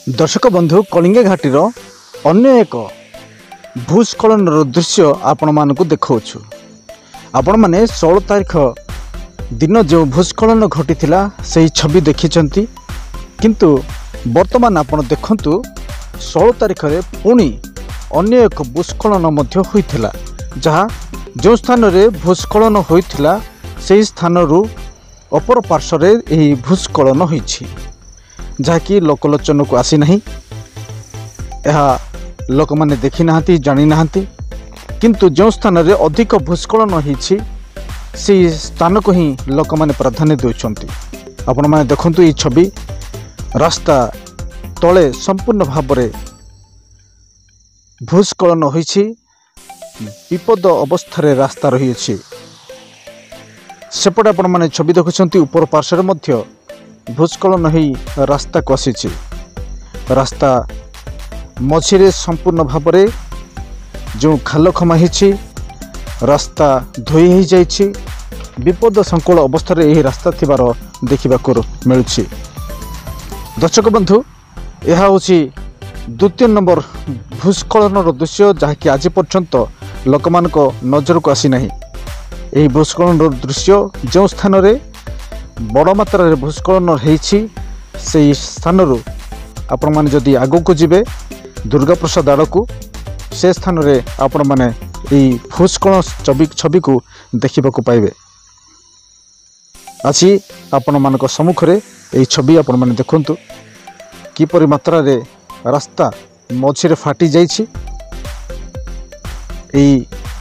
दर्शक बंधु कलिंग घाटीर अन्य एक भूस्खलन दृश्य आपण मानक देखु आपण मैंने 16 तारीख दिन जो भूस्खलन घटी से छवि देखी किंतु वर्तमान आपण देखंतु 16 तारीख रे पुणी अन्य एक भूस्खलन होइथिला जहाँ जो स्थान रे भूस्खलन होइथिला से स्थान रु अपर पार्श्व यही भूस्खलन होइछि जहाँकि लोकलोचन को आसी नहीं यह लोक मैंने देखी ना जानी ना किंतु जो स्थान रे अधिक भूस्खलन होइछि से स्थान को ही लोक मैंने प्राधान्य देउछंती। आपण माने देखंतु ये छवि रास्ता तले संपूर्ण भाव में भूस्खलन होइछि विपद अवस्था रास्ता रही अछि। सेपटे आपण माने छवि देखुछंती ऊपर पार्श्व मध्य भूस्खलन ही रास्ता को आसी रास्ता मझिरे संपूर्ण भाव में जो खाल खमा ही रास्ता धोई हो जाइछि विपद संकुल अवस्था यही रास्ता थिबार देखा मिलुछि। दर्शक बंधु यह हूँ द्वितीय नंबर भूस्खलन दृश्य जहाँकि आज पर्यंत लोक मान नजर को आसी नहीं। यही भूस्खलन दृश्य जो स्थान रे बड़ मात्रा भूस्खलन होइछि से स्थान रु आपण माने जदि आगो को जिबे दुर्गा प्रसाद आड़ को से स्थान रे आपण माने यही भूस्खलन छवि को देखा पाइबे। आज आपण मानक सम्मुख में यही छवि आपण माने देखंतु किपरि मात्रा रे रास्ता मझिरे फाटी जाइछि। यही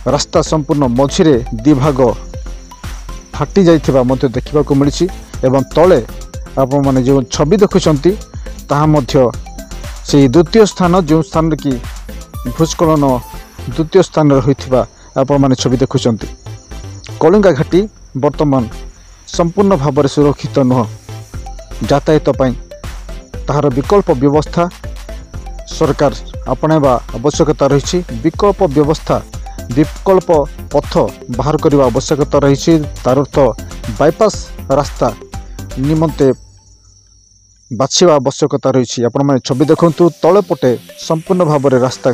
रास्ता संपूर्ण मझिरे दि भाग फाटी जाइथिबा मते देखिबाको मिलिछि एवं तले आपण माने जो छवि देखुछंती ताहा मध्य से द्वितीय स्थान जो स्थान की भूस्खलन द्वितीय स्थान रे होइथिबा आपण माने छवि देखुछंती। कलिंगा घाटी वर्तमान संपूर्ण भाव में सुरक्षित नुह यातायात पई ताहार विकल्प व्यवस्था सरकार अपनाइबा आवश्यकता रही। विकल्प व्यवस्था विकल्प पथ बाहर करने आवश्यकता रही। तार अर्थ बाईपास रास्ता निमंते बाछिबा आवश्यकता रही। आपण माने छवि देखंतु तले पटे संपूर्ण भाव में रास्ता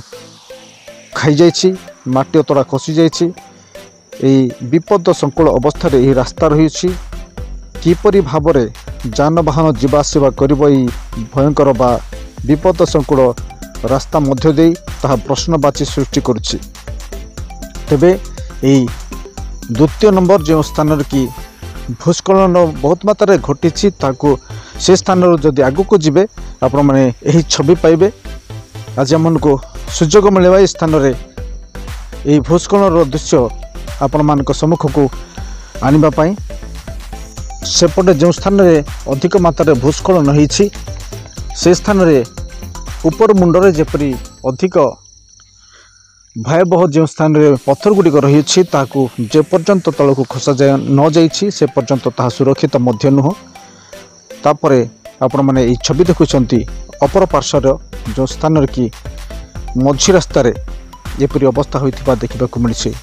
खाई जाइछि माटी तड़ा खसी जाइछि। एई विपद संकुल अवस्था यही रास्ता रही किपरि भाव में जानवाहन जीवासवा करिबो एई भयंकर बा विपद संकुल रास्ता मध्य देई ताहा प्रश्नवाची सृष्टि करुछि। तेबे यही द्वितीय नंबर जो स्थान की भूस्खलन बहुत मात्रा घटी से स्थान जदि आगू को जिबे आपण माने यही छवि पाइबे। आज मन को सुजोग मिलवा इस स्थान रे यही भूस्खलन दृश्य आपण मानक सम्मुख को आनिबा पई। सेपटे जो स्थान रे अधिक मात्रा भूस्खलन होइछि से स्थान रे ऊपर मुंडरे जेपरि अधिक भयावह जो स्थान रे पत्थर गुड़िक रही जे पर्यंत तल को खसा जाए न जाइछि से पर्यंत ताहा सुरक्षित मध्य नुह। तापरे आपण माने ई छवि देखुछंती अपर पार्श्वर जो स्थान की मझी रास्ता रे एपरि अवस्था होइथिबा देखिबाकु मिलिछि।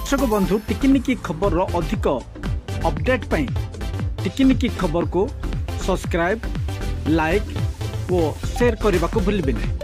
दर्शक बंधु टिकिनिकी खबर अधिक अपडेट पई टिकिनिकी खबर को सब्सक्राइब लाइक और शेयर करने को भूलिए नहीं।